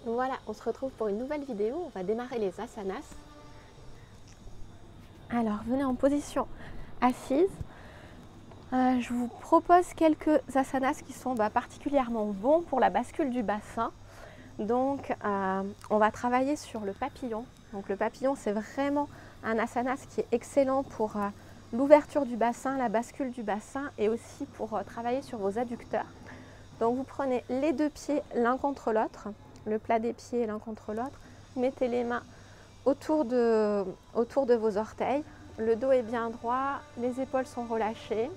Voilà, on se retrouve pour une nouvelle vidéo. On va démarrer les asanas. Alors, venez en position assise. Je vous propose quelques asanas qui sont particulièrement bons pour la bascule du bassin. Donc, on va travailler sur le papillon. Donc, le papillon, c'est vraiment un asanas qui est excellent pour l'ouverture du bassin, la bascule du bassin et aussi pour travailler sur vos adducteurs. Donc, vous prenez les deux pieds l'un contre l'autre, le plat des pieds l'un contre l'autre. Mettez les mains autour de vos orteils. Le dos est bien droit, les épaules sont relâchées.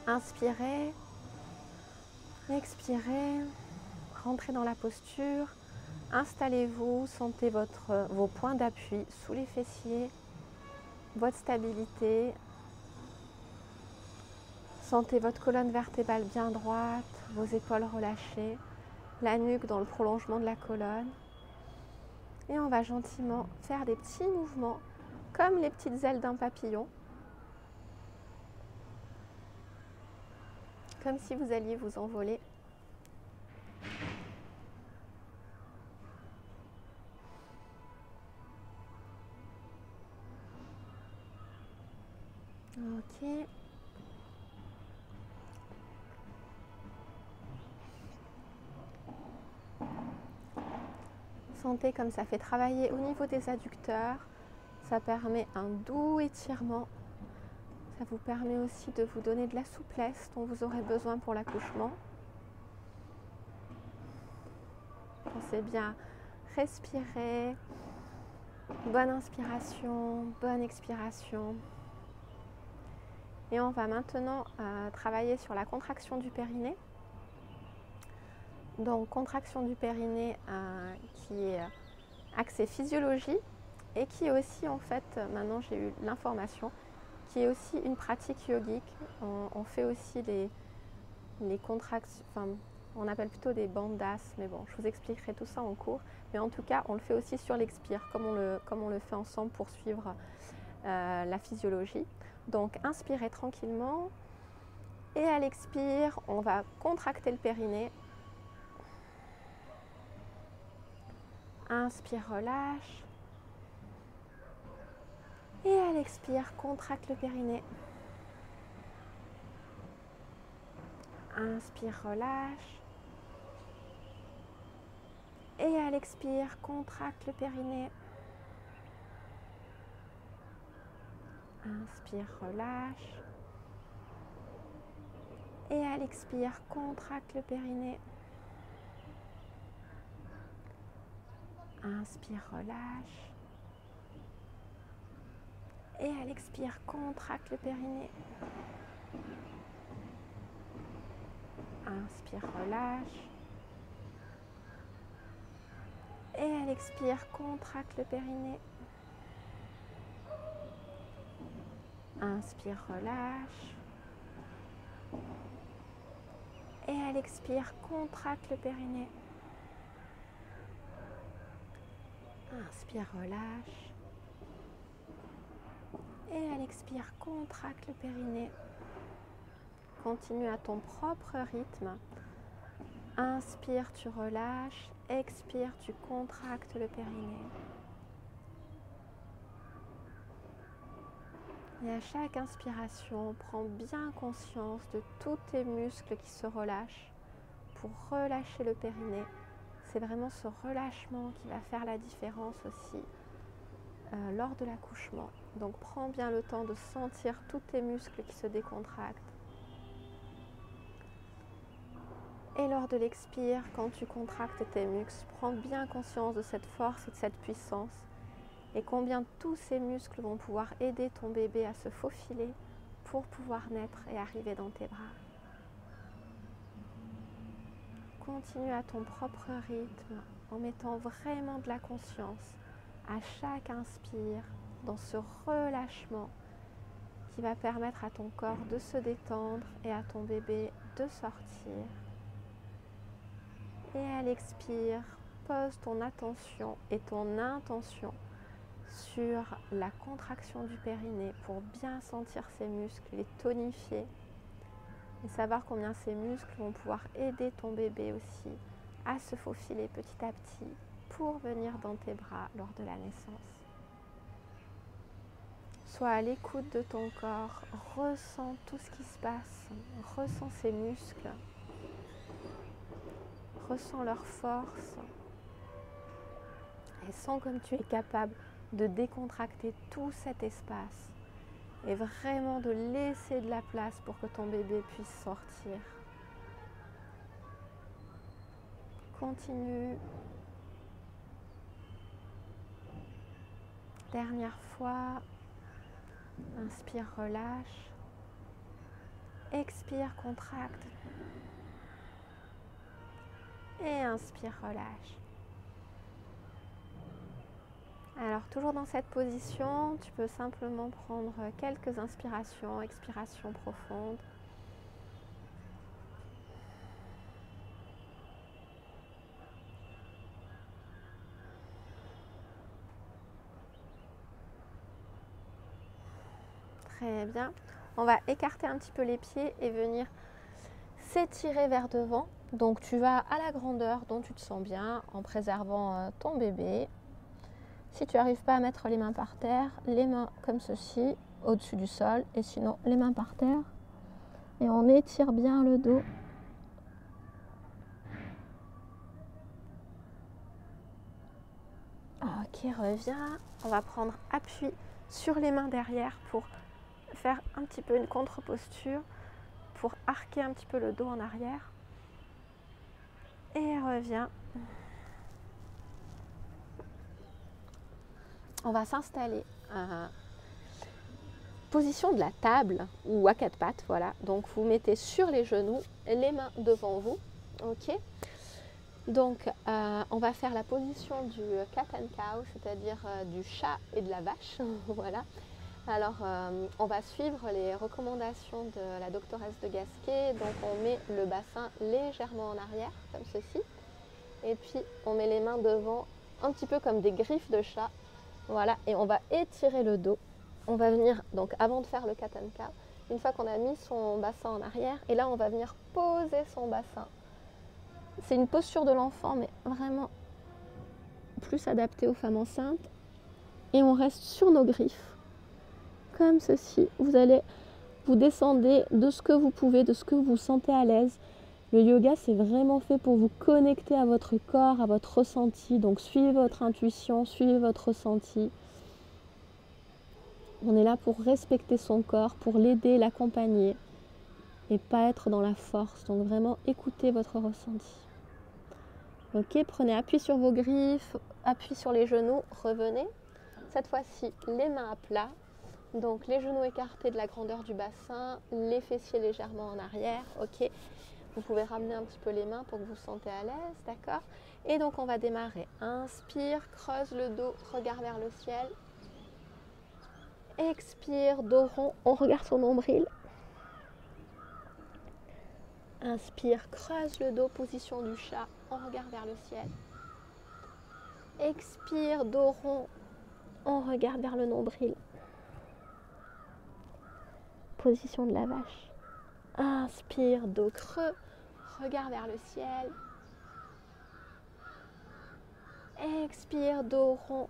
Inspirez, expirez, rentrez dans la posture. Installez-vous, sentez vos points d'appui sous les fessiers, votre stabilité. Sentez votre colonne vertébrale bien droite, vos épaules relâchées, la nuque dans le prolongement de la colonne. Et on va gentiment faire des petits mouvements comme les petites ailes d'un papillon. Comme si vous alliez vous envoler. Ok. Sentez comme ça fait travailler au niveau des adducteurs. Ça permet un doux étirement. Ça vous permet aussi de vous donner de la souplesse dont vous aurez besoin pour l'accouchement. Pensez bien respirer. Bonne inspiration, bonne expiration. Et on va maintenant travailler sur la contraction du périnée. Donc contraction du périnée qui est axée physiologie et qui est aussi en fait, maintenant j'ai eu l'information, qui est aussi une pratique yogique. On fait aussi les contractions, enfin on appelle plutôt des bandhas, mais bon je vous expliquerai tout ça en cours. Mais en tout cas on le fait aussi sur l'expire comme on le fait ensemble pour suivre la physiologie. Donc inspirez tranquillement et à l'expire on va contracter le périnée. Inspire, relâche. Et à l'expire, contracte le périnée. Inspire, relâche. Et à l'expire, contracte le périnée. Inspire, relâche. Et à l'expire, contracte le périnée. Inspire, relâche. Et à l'expire, contracte le périnée. Inspire, relâche. Et à l'expire, contracte le périnée. Inspire, relâche. Et à l'expire, contracte le périnée. Inspire, relâche. Et à l'expire, contracte le périnée. Continue à ton propre rythme. Inspire, tu relâches. Expire, tu contractes le périnée. Et à chaque inspiration, prends bien conscience de tous tes muscles qui se relâchent pour relâcher le périnée. C'est vraiment ce relâchement qui va faire la différence aussi lors de l'accouchement. Donc prends bien le temps de sentir tous tes muscles qui se décontractent. Et lors de l'expire, quand tu contractes tes muscles, prends bien conscience de cette force et de cette puissance et combien tous ces muscles vont pouvoir aider ton bébé à se faufiler pour pouvoir naître et arriver dans tes bras. Continue à ton propre rythme en mettant vraiment de la conscience à chaque inspire dans ce relâchement qui va permettre à ton corps de se détendre et à ton bébé de sortir. Et à l'expire, pose ton attention et ton intention sur la contraction du périnée pour bien sentir ces muscles, les tonifier et savoir combien ces muscles vont pouvoir aider ton bébé aussi à se faufiler petit à petit pour venir dans tes bras lors de la naissance. Sois à l'écoute de ton corps, ressens tout ce qui se passe, ressens ses muscles, ressens leur force et sens comme tu es capable de décontracter tout cet espace et vraiment de laisser de la place pour que ton bébé puisse sortir. Continue. Dernière fois. Inspire, relâche. Expire, contracte. Et inspire, relâche. Alors, toujours dans cette position, tu peux simplement prendre quelques inspirations, expirations profondes. Très bien. On va écarter un petit peu les pieds et venir s'étirer vers devant. Donc, tu vas à la grandeur dont tu te sens bien en préservant ton bébé. Si tu n'arrives pas à mettre les mains par terre, les mains comme ceci, au-dessus du sol, et sinon les mains par terre. Et on étire bien le dos. Ok, reviens. On va prendre appui sur les mains derrière pour faire un petit peu une contre-posture, pour arquer un petit peu le dos en arrière. Et reviens. On va s'installer position de la table ou à quatre pattes, voilà. Donc vous mettez sur les genoux, les mains devant vous, ok. Donc on va faire la position du cat and cow, c'est-à-dire du chat et de la vache, voilà. Alors on va suivre les recommandations de la doctoresse de Gasquet, donc on met le bassin légèrement en arrière, comme ceci, et puis on met les mains devant, un petit peu comme des griffes de chat, voilà, et on va étirer le dos. On va venir, donc avant de faire le cat and cow, une fois qu'on a mis son bassin en arrière, et là on va venir poser son bassin. C'est une posture de l'enfant, mais vraiment plus adaptée aux femmes enceintes. Et on reste sur nos griffes, comme ceci. Vous descendez de ce que vous pouvez, de ce que vous sentez à l'aise. Le yoga, c'est vraiment fait pour vous connecter à votre corps, à votre ressenti. Donc suivez votre intuition, suivez votre ressenti. On est là pour respecter son corps, pour l'aider, l'accompagner et pas être dans la force. Donc vraiment écoutez votre ressenti. Ok, prenez appui sur vos griffes, appui sur les genoux, revenez. Cette fois-ci, les mains à plat. Donc les genoux écartés de la grandeur du bassin, les fessiers légèrement en arrière. Ok, vous pouvez ramener un petit peu les mains pour que vous vous sentez à l'aise, d'accord? Et donc on va démarrer. Inspire, creuse le dos, regard vers le ciel. Expire, dos rond, on regarde son nombril. Inspire, creuse le dos, position du chat, on regarde vers le ciel. Expire, dos rond, on regarde vers le nombril. Position de la vache. Inspire, dos creux, regard vers le ciel. Expire, dos rond,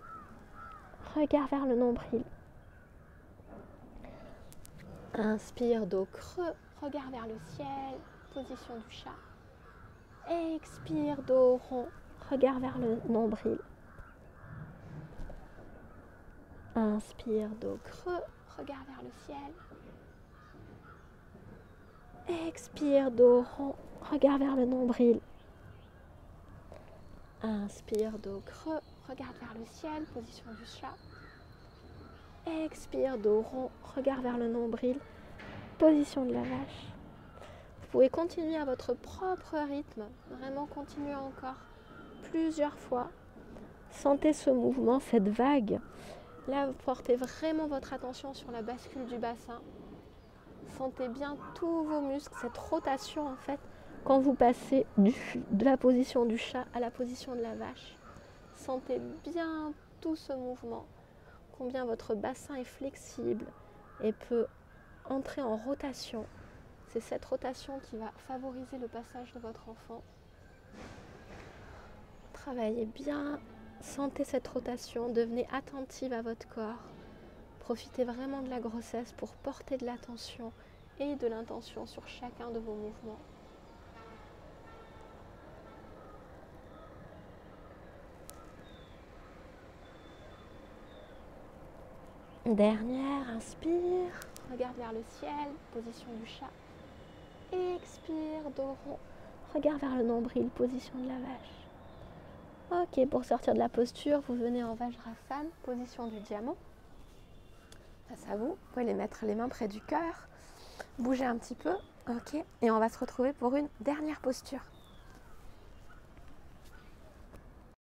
regard vers le nombril. Inspire, dos creux, regard vers le ciel, position du chat. Expire, dos rond, regard vers le nombril. Inspire, dos creux, regard vers le ciel. Expire, dos rond, regard vers le nombril. Inspire, dos creux, regarde vers le ciel, position du chat. Expire, dos rond, regard vers le nombril, position de la vache. Vous pouvez continuer à votre propre rythme, vraiment continuer encore plusieurs fois. Sentez ce mouvement, cette vague. Là, vous portez vraiment votre attention sur la bascule du bassin. Sentez bien tous vos muscles, cette rotation en fait, quand vous passez de la position du chat à la position de la vache. Sentez bien tout ce mouvement, combien votre bassin est flexible et peut entrer en rotation. C'est cette rotation qui va favoriser le passage de votre enfant. Travaillez bien, sentez cette rotation, devenez attentive à votre corps. Profitez vraiment de la grossesse pour porter de l'attention et de l'intention sur chacun de vos mouvements. Dernière, inspire, regarde vers le ciel, position du chat. Expire, dos rond, regarde vers le nombril, position de la vache. Ok, pour sortir de la posture, vous venez en Vajrasana, position du diamant. Face à vous, vous pouvez mettre les mains près du cœur, bouger un petit peu, ok, et on va se retrouver pour une dernière posture.